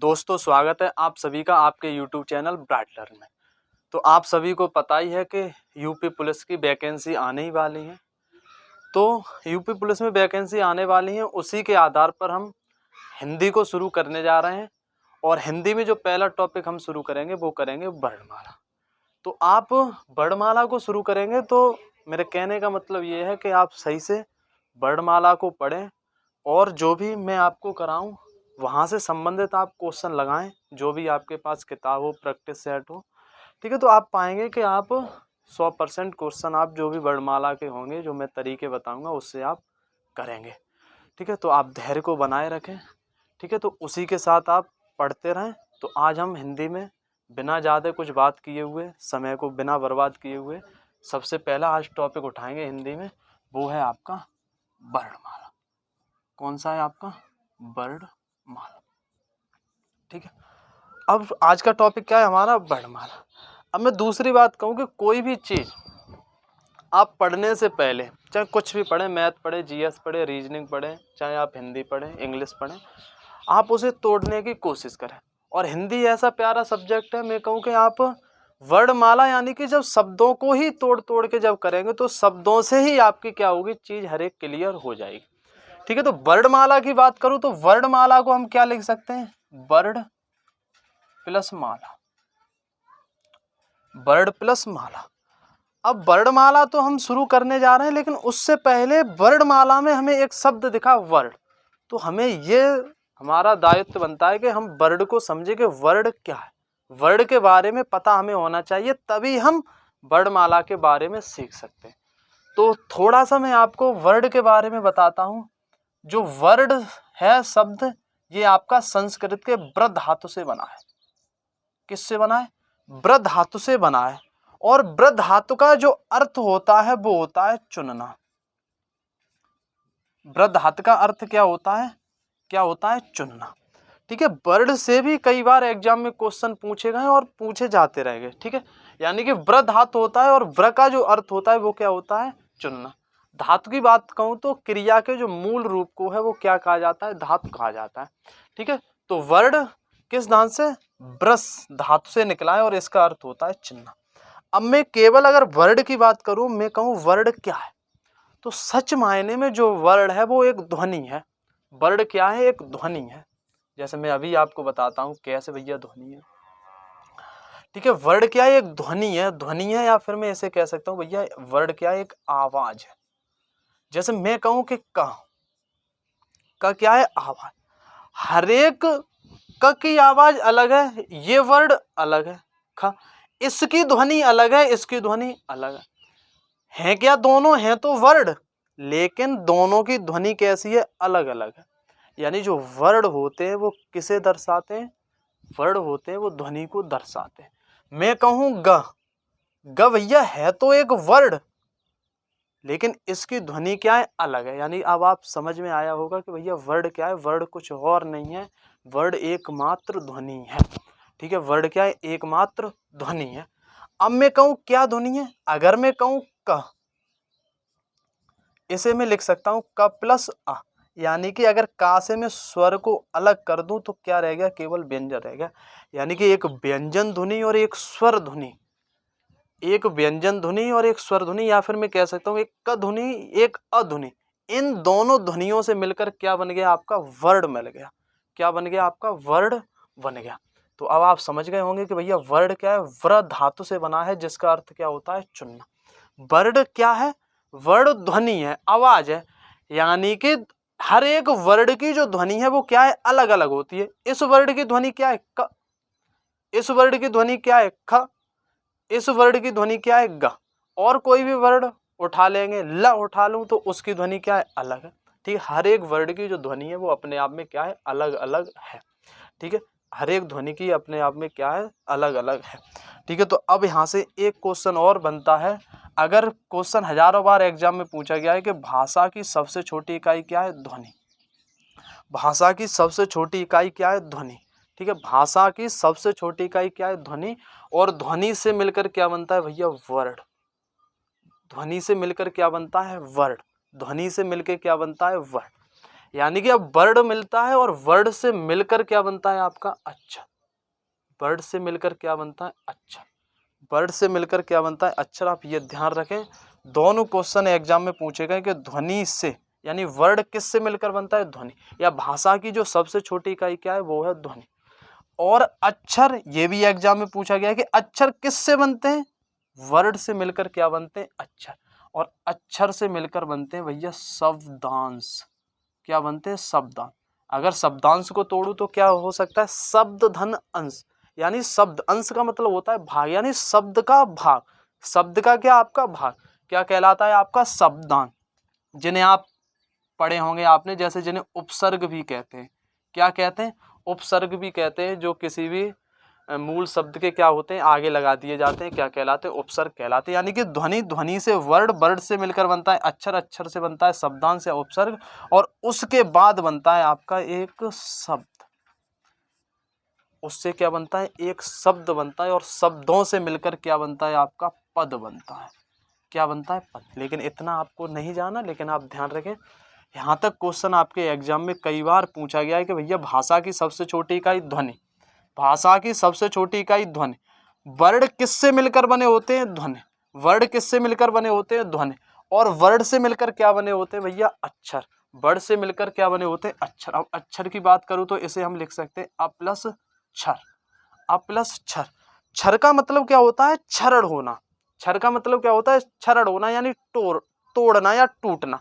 दोस्तों, स्वागत है आप सभी का आपके YouTube चैनल ब्राइट लर्न में। तो आप सभी को पता ही है कि यूपी पुलिस की वैकेंसी आने ही वाली है। तो यूपी पुलिस में वैकेंसी आने वाली है, उसी के आधार पर हम हिंदी को शुरू करने जा रहे हैं। और हिंदी में जो पहला टॉपिक हम शुरू करेंगे वो करेंगे वर्णमाला। तो आप वर्णमाला को शुरू करेंगे तो मेरे कहने का मतलब ये है कि आप सही से वर्णमाला को पढ़ें और जो भी मैं आपको कराऊं वहाँ से संबंधित आप क्वेश्चन लगाएं, जो भी आपके पास किताब हो, प्रैक्टिस सेट हो। ठीक है, तो आप पाएंगे कि आप 100% क्वेश्चन आप जो भी वर्णमाला के होंगे, जो मैं तरीके बताऊंगा उससे आप करेंगे। ठीक है, तो आप धैर्य को बनाए रखें। ठीक है, तो उसी के साथ आप पढ़ते रहें। तो आज हम हिंदी में बिना ज़्यादा कुछ बात किए हुए, समय को बिना बर्बाद किए हुए, सबसे पहला आज टॉपिक उठाएंगे हिंदी में, वो है आपका वर्णमाला। कौन सा है आपका? वर्णमाला। ठीक है, अब आज का टॉपिक क्या है हमारा? वर्णमाला। अब मैं दूसरी बात कहूँ कि कोई भी चीज़ आप पढ़ने से पहले, चाहे कुछ भी पढ़ें, मैथ पढ़े, जीएस पढ़े, रीजनिंग पढ़ें, चाहे आप हिंदी पढ़ें, इंग्लिश पढ़ें, आप उसे तोड़ने की कोशिश करें। और हिंदी ऐसा प्यारा सब्जेक्ट है, मैं कहूँ कि आप वर्णमाला यानी कि जब शब्दों को ही तोड़ तोड़ के जब करेंगे तो शब्दों से ही आपकी क्या होगी, चीज़ हर एक क्लियर हो जाएगी। ठीक है, तो वर्णमाला की बात करूँ तो वर्णमाला को हम क्या लिख सकते हैं? वर्ण प्लस माला। वर्ण प्लस माला। अब वर्णमाला तो हम शुरू करने जा रहे हैं, लेकिन उससे पहले वर्णमाला में हमें एक शब्द दिखा वर्ण। तो हमें ये हमारा दायित्व बनता है कि हम वर्ण को समझे कि वर्ण क्या है, वर्ण के बारे में पता हमें होना चाहिए, तभी हम वर्णमाला के बारे में सीख सकते हैं। तो थोड़ा सा मैं आपको वर्ण के बारे में बताता हूँ। जो वर्ण है शब्द, ये आपका संस्कृत के व्र धातु से बना है। किससे बना है? व्र धातु से बना है। और व्र धातु का जो अर्थ होता है वो होता है चुनना। व्र धातु का अर्थ क्या होता है? क्या होता है? चुनना। ठीक है, वर्ण से भी कई बार एग्जाम में क्वेश्चन पूछे गए और पूछे जाते रहेंगे। ठीक है, यानी कि व्र धातु होता है और व्र का जो अर्थ होता है वो क्या होता है? चुनना। धातु की बात कहूँ तो क्रिया के जो मूल रूप को है वो क्या कहा जाता है? धातु कहा जाता है। ठीक है, तो वर्ण किस धातु से? व्रस धातु से निकला है और इसका अर्थ होता है चुनना। अब मैं केवल अगर वर्ण की बात करूं, मैं कहूं वर्ण क्या है, तो सच मायने में जो वर्ण है वो एक ध्वनि है। वर्ण क्या है? एक ध्वनि है। जैसे मैं अभी आपको बताता हूं कैसे भैया ध्वनि है। ठीक है, वर्ण क्या है? एक ध्वनि है। ध्वनि है, या फिर मैं ऐसे कह सकता हूं भैया वर्ण क्या है? एक आवाज है। जैसे मैं कहूं कि का क्या है? आवाज। हर एक क की आवाज अलग है, ये वर्ण अलग है। ख, इसकी ध्वनि अलग है, इसकी ध्वनि अलग है क्या? दोनों हैं तो वर्ण, लेकिन दोनों की ध्वनि कैसी है? अलग अलग है। यानी जो वर्ण होते हैं वो किसे दर्शाते हैं? वर्ण होते हैं वो ध्वनि को दर्शाते हैं। मैं कहूं ग, ग भैया है तो एक वर्ण, लेकिन इसकी ध्वनि क्या है? अलग है। यानी अब आप समझ में आया होगा कि भैया वर्ण क्या है? वर्ण कुछ और नहीं है, वर्ण एकमात्र ध्वनि है। ठीक है, वर्ण क्या है? एकमात्र ध्वनि है। अब मैं कहूं क्या ध्वनि है? अगर मैं कहूं क, इसे मैं लिख सकता हूं क प्लस अ। यानी कि अगर का से मैं स्वर को अलग कर दूं तो क्या रह गया? केवल व्यंजन रह गया। यानी कि एक व्यंजन ध्वनि और एक स्वर ध्वनि, एक व्यंजन ध्वनि और एक स्वर ध्वनि, या फिर मैं कह सकता हूँ एक क ध्वनि एक अध्वनि, इन दोनों ध्वनियों से मिलकर क्या बन गया? आपका वर्ण मिल गया। क्या बन गया? आपका वर्ण बन गया। तो अब आप समझ गए होंगे कि भैया वर्ण क्या है? व्र धातु से बना है, जिसका अर्थ क्या होता है? चुनना। वर्ण क्या है? वर्ण ध्वनि है, आवाज है। यानी कि हर एक वर्ण की जो ध्वनि है वो क्या है? अलग अलग होती है। इस वर्ण की ध्वनि क्या है? क। इस वर्ण की ध्वनि क्या है? ख। इस वर्ण की ध्वनि क्या है? ग। और कोई भी वर्ण उठा लेंगे, ल उठा लूं तो उसकी ध्वनि क्या है? अलग है। ठीक है, हर एक वर्ण की जो ध्वनि है वो अपने आप में क्या है? अलग अलग है। ठीक है, हर एक ध्वनि की अपने आप में क्या है? अलग अलग है। ठीक है, तो अब यहाँ से एक क्वेश्चन और बनता है। अगर क्वेश्चन हजारों बार एग्जाम में पूछा गया है कि भाषा की सबसे छोटी इकाई क्या है? ध्वनि। भाषा की सबसे छोटी इकाई क्या है? ध्वनि। ठीक है, भाषा की सबसे छोटी इकाई क्या है? ध्वनि। और ध्वनि से मिलकर क्या बनता है भैया? वर्ण। ध्वनि से मिलकर क्या बनता है? वर्ण। ध्वनि से मिलकर क्या बनता है? वर्ण। यानी कि अब वर्ड मिलता है और वर्ड से मिलकर क्या बनता है आपका अक्षर। वर्ड से मिलकर क्या बनता है अक्षर। वर्ड से मिलकर क्या बनता है अक्षर। आप ये ध्यान रखें, दोनों क्वेश्चन एग्जाम में पूछे गए कि ध्वनि से, यानी वर्ड किससे मिलकर बनता है ध्वनि, या भाषा की जो सबसे छोटी इकाई क्या है वो है ध्वनि। और अक्षर, ये भी एग्जाम में पूछा गया है कि अक्षर किससे बनते हैं, वर्ड से मिलकर क्या बनते हैं अक्षर। और अक्षर से मिलकर बनते हैं भैया शब्दांश। क्या बनते हैं शब्दांश। अगर शब्दांश को तोड़ू तो क्या हो सकता है शब्द धन अंश, यानी शब्द अंश का मतलब होता है भाग, यानी शब्द का भाग। शब्द का क्या आपका भाग, क्या कहलाता है आपका शब्दांश, जिन्हें आप पढ़े होंगे आपने, जैसे जिन्हें उपसर्ग भी कहते हैं। क्या कहते हैं उपसर्ग भी कहते हैं, जो किसी भी मूल शब्द के क्या होते हैं आगे लगा दिए जाते हैं, क्या कहलाते हैं उपसर्ग कहलाते हैं। यानी कि ध्वनि, ध्वनि से वर्ड, वर्ड से मिलकर बनता है अक्षर, अक्षर से बनता है शब्दांश या उपसर्ग, और उसके बाद बनता है आपका एक शब्द। उससे क्या बनता है एक शब्द बनता है, और शब्दों से मिलकर क्या बनता है आपका पद बनता है। क्या बनता है पद। लेकिन इतना आपको नहीं जाना, लेकिन आप ध्यान रखें, यहाँ तक क्वेश्चन आपके एग्जाम में कई बार पूछा गया है कि भैया भाषा की सबसे छोटी इकाई ध्वनि, भाषा की सबसे छोटी इकाई ध्वनि, वर्ड किससे मिलकर बने होते हैं ध्वनि, वर्ड किससे मिलकर बने होते हैं ध्वनि, और वर्ड से मिलकर क्या बने होते हैं भैया अक्षर। वर्ड से मिलकर क्या बने होते हैं अक्षर। अब अक्षर की बात करूं तो इसे हम लिख सकते हैं अ प्लस क्षर। अ प्लस क्षर। क्षर का मतलब क्या होता है क्षरण होना। क्षर का मतलब क्या होता है क्षरण होना, यानी तोड़ना या टूटना।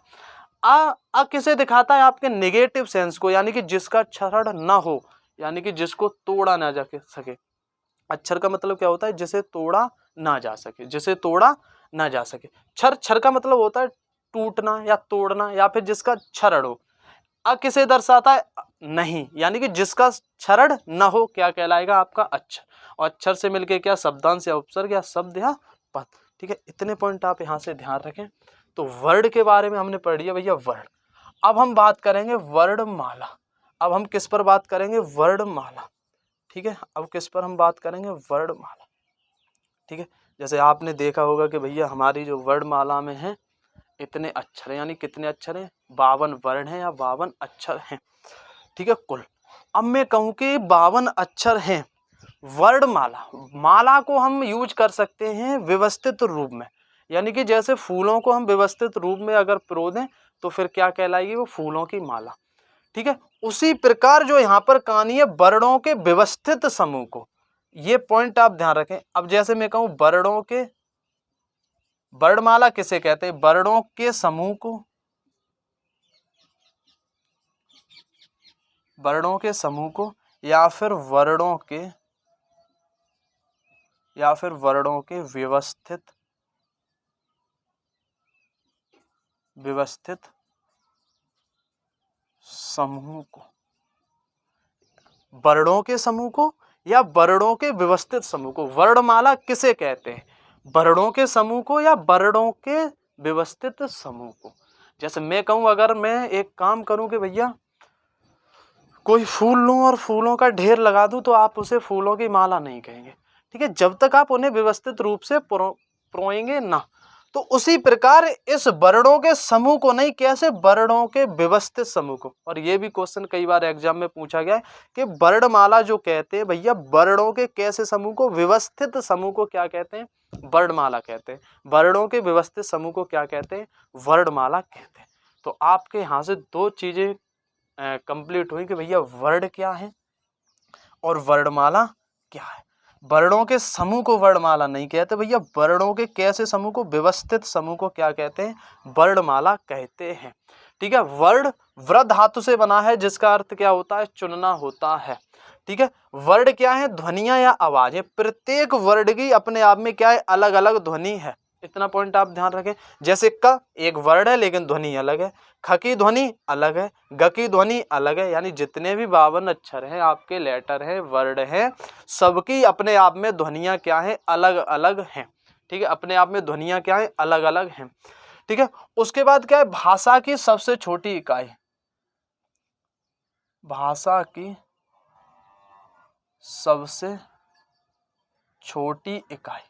अ किसे दिखाता है आपके नेगेटिव सेंस को, यानी कि जिसका क्षरण ना हो, यानी कि जिसको तोड़ा ना जा सके। अक्षर का मतलब क्या होता है जिसे तोड़ा ना जा सके, जिसे तोड़ा ना जा सके। क्षर, क्षर का मतलब होता है टूटना या तोड़ना, या फिर जिसका क्षरण हो। किसे दर्शाता है नहीं, यानी कि जिसका क्षरण ना हो क्या कहलाएगा आपका अक्षर। और अक्षर से मिलके क्या शब्दांश या उपसर्ग या शब्द या पद। ठीक है, इतने पॉइंट आप यहाँ से ध्यान रखें। तो वर्ड के बारे में हमने पढ़ लिया भैया वर्ड। अब हम बात करेंगे वर्णमाला। अब हम किस पर बात करेंगे वर्णमाला। ठीक है, अब किस पर हम बात करेंगे वर्णमाला। ठीक है, जैसे आपने देखा होगा कि भैया हमारी जो वर्णमाला में है इतने अक्षर हैं, यानी कितने अक्षर हैं 52 वर्ण हैं या 52 अक्षर हैं। ठीक है कुल। अब मैं कहूँ कि 52 अक्षर हैं। वर्णमाला, माला को हम यूज कर सकते हैं व्यवस्थित रूप में, यानी कि जैसे फूलों को हम व्यवस्थित रूप में अगर पिरो दें तो फिर क्या कहलाएगी वो फूलों की माला। ठीक है, उसी प्रकार जो यहाँ पर कहानी है वर्णों के व्यवस्थित समूह को, ये पॉइंट आप ध्यान रखें। अब जैसे मैं कहूँ वर्णों के, वर्णमाला किसे कहते हैं वर्णों के समूह को, वर्णों के समूह को, या फिर वर्णों के, या फिर वर्णों के व्यवस्थित, व्यवस्थित समूह को, वर्णों के समूह को या वर्णों के व्यवस्थित समूह को। वर्णमाला किसे कहते हैं वर्णों के समूह को या वर्णों के व्यवस्थित समूह को। जैसे मैं कहूं, अगर मैं एक काम करूं कि भैया कोई फूल लूं और फूलों का ढेर लगा दूं, तो आप उसे फूलों की माला नहीं कहेंगे। ठीक है, जब तक आप उन्हें व्यवस्थित रूप से परोएंगे ना। तो उसी प्रकार इस वर्णों के समूह को नहीं, कैसे वर्णों के व्यवस्थित समूह को। और ये भी क्वेश्चन कई बार एग्जाम में पूछा गया है कि वर्णमाला जो कहते हैं भैया वर्णों के कैसे समूह को, व्यवस्थित समूह को क्या कहते हैं वर्णमाला कहते हैं। वर्णों के व्यवस्थित समूह को क्या कहते हैं वर्णमाला कहते हैं। तो आपके यहाँ से दो चीजें कंप्लीट हुई कि भैया वर्ण क्या है और वर्णमाला क्या है। वर्णों के समूह को वर्णमाला नहीं कहते भैया, वर्णों के कैसे समूह को, व्यवस्थित समूह को क्या कहते हैं वर्णमाला कहते हैं। ठीक है, वर्ण वृ धातु से बना है, जिसका अर्थ क्या होता है चुनना होता है। ठीक है, वर्ण क्या है ध्वनियां या आवाजें। प्रत्येक वर्ण की अपने आप में क्या है अलग अलग ध्वनि है। इतना पॉइंट आप ध्यान रखें। जैसे क एक वर्ण है लेकिन ध्वनि अलग है, ख की ध्वनि अलग है, ग की ध्वनि अलग है, यानी जितने भी 52 अक्षर हैं आपके लेटर हैं वर्ड हैं, सबकी अपने आप में ध्वनियां क्या हैं अलग अलग हैं। ठीक है, अपने आप में ध्वनियां क्या हैं अलग अलग हैं। ठीक है, उसके बाद क्या है भाषा की सबसे छोटी इकाई, भाषा की सबसे छोटी इकाई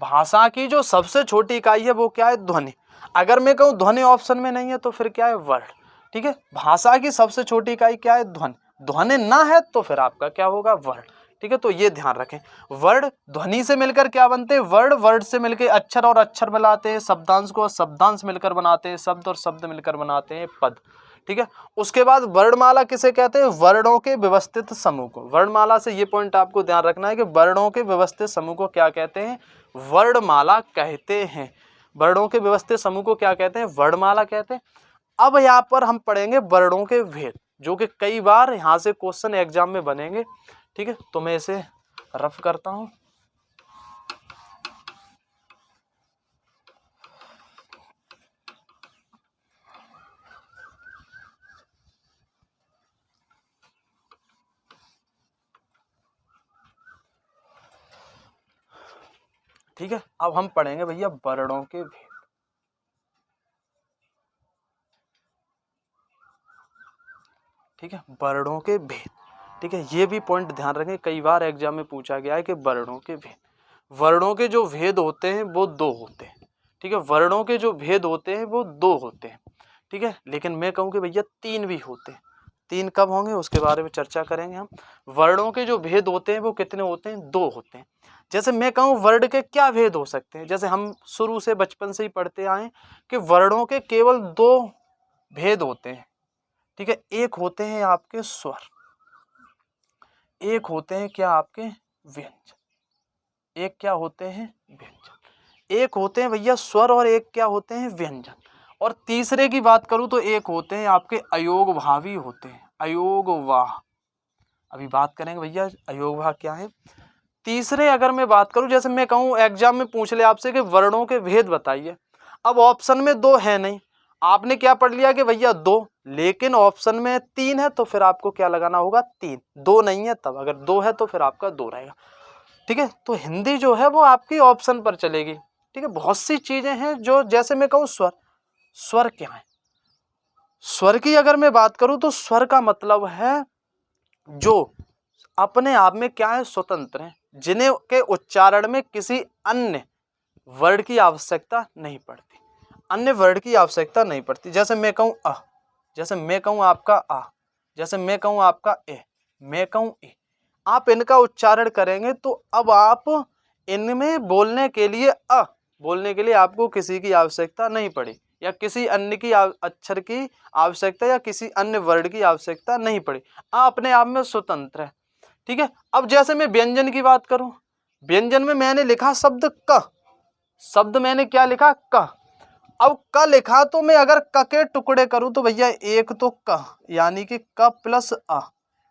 भाषा की जो सबसे छोटी इकाई है वो क्या है? ध्वनि। अगर मैं कहूँ ध्वनि ऑप्शन में नहीं है तो फिर क्या है? वर्ड। ठीक है, भाषा की सबसे छोटी इकाई क्या है? ध्वनि। ध्वनि ना है तो फिर आपका क्या होगा? वर्ड। ठीक है, तो ये ध्यान रखें। वर्ड ध्वनि से मिलकर क्या बनते हैं? वर्ड। वर्ड से मिलकर अक्षर और अक्षर बनाते हैं, शब्दांश को शब्दांश मिलकर बनाते हैं, शब्द और शब्द मिलकर बनाते हैं पद। ठीक है, उसके बाद वर्णमाला किसे कहते हैं? वर्णों के व्यवस्थित समूह को। वर्णमाला से ये पॉइंट आपको ध्यान रखना है कि वर्णों के व्यवस्थित समूह को क्या कहते हैं? वर्णमाला कहते हैं। वर्णों के व्यवस्थित समूह को क्या कहते हैं? वर्णमाला कहते हैं। अब यहाँ पर हम पढ़ेंगे वर्णों के भेद, जो कि कई बार यहाँ से क्वेश्चन एग्जाम में बनेंगे। ठीक है, तो मैं इसे रफ करता हूँ। ठीक है, अब हम पढ़ेंगे भैया वर्णों के भेद। ठीक है, वर्णों के भेद। ठीक है, ये भी पॉइंट ध्यान रखें, कई बार एग्जाम में पूछा गया है कि वर्णों के भेद। वर्णों के जो भेद होते हैं वो दो होते हैं। ठीक है, वर्णों के जो भेद होते हैं वो दो होते हैं। ठीक है, लेकिन मैं कहूँ कि भैया तीन भी होते हैं। तीन कब होंगे उसके बारे में चर्चा करेंगे हम। वर्णों के जो भेद होते हैं वो कितने होते हैं? दो होते हैं। जैसे मैं कहूँ वर्ण के क्या भेद हो सकते हैं? जैसे हम शुरू से बचपन से ही पढ़ते आए कि वर्णों के केवल दो भेद होते हैं। ठीक है, एक होते हैं आपके स्वर, एक होते हैं क्या? आपके व्यंजन। एक क्या होते हैं? व्यंजन। एक होते हैं भैया स्वर और एक क्या होते हैं? व्यंजन। और तीसरे की बात करूं तो एक होते हैं आपके अयोगभावी होते हैं, अयोगवाह। अभी बात करेंगे भैया अयोगवाह क्या है। तीसरे अगर मैं बात करूं, जैसे मैं कहूं एग्जाम में पूछ ले आपसे कि वर्णों के भेद बताइए, अब ऑप्शन में दो है नहीं, आपने क्या पढ़ लिया कि भैया दो, लेकिन ऑप्शन में तीन है तो फिर आपको क्या लगाना होगा? तीन। दो नहीं है तब, अगर दो है तो फिर आपका दो रहेगा। ठीक है, तो हिंदी जो है वो आपकी ऑप्शन पर चलेगी। ठीक है, बहुत सी चीजें हैं जो, जैसे मैं कहूँ स्वर। स्वर क्या है? स्वर की अगर मैं बात करूं तो स्वर का मतलब है जो अपने आप में क्या है? स्वतंत्र है, जिन्हें के उच्चारण में किसी अन्य वर्ड की आवश्यकता नहीं पड़ती, अन्य वर्ड की आवश्यकता नहीं पड़ती। जैसे मैं कहूँ अ, जैसे मैं कहूँ आपका आ, जैसे मैं कहूँ आपका ए, मैं कहूँ ए, आप इनका उच्चारण करेंगे तो अब आप इनमें बोलने के लिए बोलने के लिए आपको किसी की आवश्यकता नहीं पड़ी, या किसी अन्य की अक्षर की आवश्यकता या किसी अन्य वर्ड की आवश्यकता नहीं पड़ी। अपने आप में स्वतंत्र है। ठीक है, अब जैसे मैं व्यंजन की बात करूं, व्यंजन में मैंने लिखा शब्द क, शब्द मैंने क्या लिखा? क। अब क लिखा तो मैं अगर क के टुकड़े करूं तो भैया एक तो क, यानी कि क प्लस अ,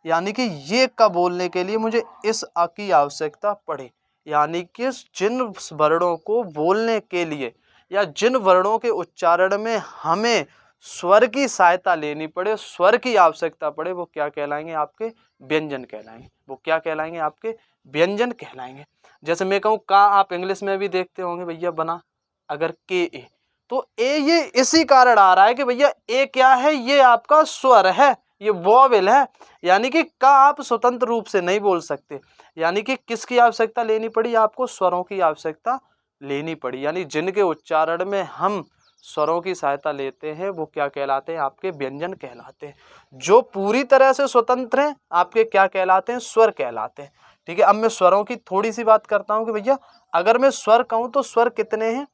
यानी कि ये क बोलने के लिए मुझे इस अ की आवश्यकता पड़े, यानी कि जिन वर्णों को बोलने के लिए या जिन वर्णों के उच्चारण में हमें स्वर की सहायता लेनी पड़े, स्वर की आवश्यकता पड़े, वो क्या कहलाएंगे? आपके व्यंजन कहलाएंगे। वो क्या कहलाएंगे? आपके व्यंजन कहलाएंगे। जैसे मैं कहूँ का, आप इंग्लिश में भी देखते होंगे भैया बना अगर के ए, तो ए ये इसी कारण आ रहा है कि भैया ए क्या है? ये आपका स्वर है, ये वोवेल है, यानी कि का आप स्वतंत्र रूप से नहीं बोल सकते। यानी कि किसकी आवश्यकता लेनी पड़ी? आपको स्वरों की आवश्यकता लेनी पड़ी, यानी जिनके उच्चारण में हम स्वरों की सहायता लेते हैं वो क्या कहलाते हैं? आपके व्यंजन कहलाते हैं। जो पूरी तरह से स्वतंत्र हैं आपके क्या कहलाते हैं? स्वर कहलाते हैं। ठीक है, अब मैं स्वरों की थोड़ी सी बात करता हूँ कि भैया अगर मैं स्वर कहूँ तो स्वर कितने हैं?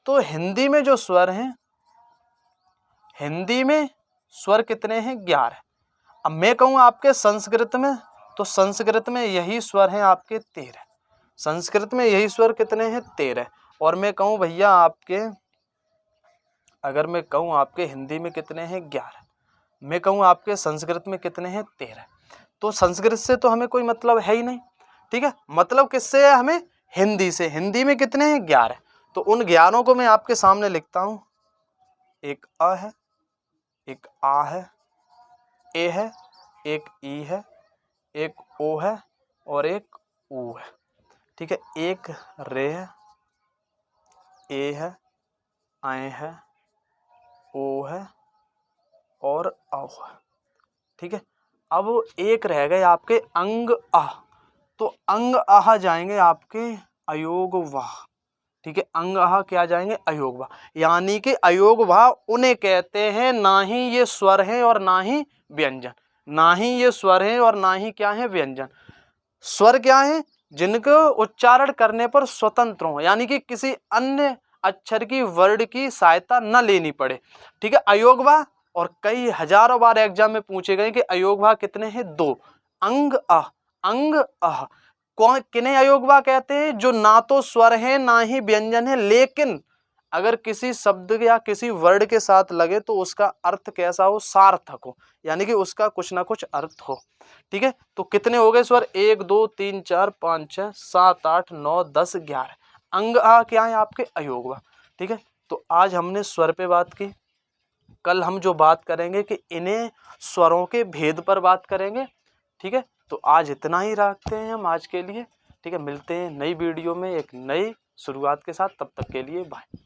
तो हिंदी में जो स्वर हैं, हिंदी में स्वर कितने हैं? 11। अब मैं कहूँ आपके संस्कृत में, तो संस्कृत में यही स्वर हैं आपके 13। संस्कृत में यही स्वर कितने हैं? 13। और मैं कहूँ भैया आपके, अगर मैं कहूँ आपके हिंदी में कितने हैं? 11। मैं कहूँ आपके संस्कृत में कितने हैं? 13। तो संस्कृत से तो हमें कोई मतलब है ही नहीं। ठीक है, मतलब किससे है हमें? हिंदी से। हिंदी में कितने हैं? 11। तो उन 11 को मैं आपके सामने लिखता हूँ। एक अ है, एक आ है, ए है, एक ई है, एक ओ है और एक ऊ है। ठीक है, एक रे है, ए है, आए है, ओ है और औ है। ठीक है, अब एक रह गए आपके अंग आह, तो अंग आह जाएंगे आपके अयोग वाह। ठीक है। अंग आह क्या आ जाएंगे, अयोगवा। यानी कि अयोगवा उन्हें कहते हैं, ना ही ये स्वर है और ना ही व्यंजन, ना ही ये स्वर है और ना ही क्या है व्यंजन। स्वर क्या है, जिनको उच्चारण करने पर स्वतंत्र हो, यानी कि किसी अन्य अक्षर की वर्ड की सहायता न लेनी पड़े। ठीक है। अयोगवा, और कई हजारों बार एग्जाम में पूछे गए कि अयोगवा कितने हैं, 2। अंग अह, अंग अह कौन किन्हें अयोगवा कहते हैं, जो ना तो स्वर है ना ही व्यंजन है, लेकिन अगर किसी शब्द या किसी वर्ड के साथ लगे तो उसका अर्थ कैसा हो, सार्थक हो, यानी कि उसका कुछ ना कुछ अर्थ हो। ठीक है। तो कितने हो गए स्वर, 1 2 3 4 5 6 7 8 9 10 11। अंग आ क्या है आपके, अयोगवा। ठीक है। तो आज हमने स्वर पे बात की, कल हम जो बात करेंगे कि इन्हें स्वरों के भेद पर बात करेंगे। ठीक है। तो आज इतना ही रखते हैं हम आज के लिए। ठीक है। मिलते हैं नई वीडियो में एक नई शुरुआत के साथ, तब तक के लिए बाय।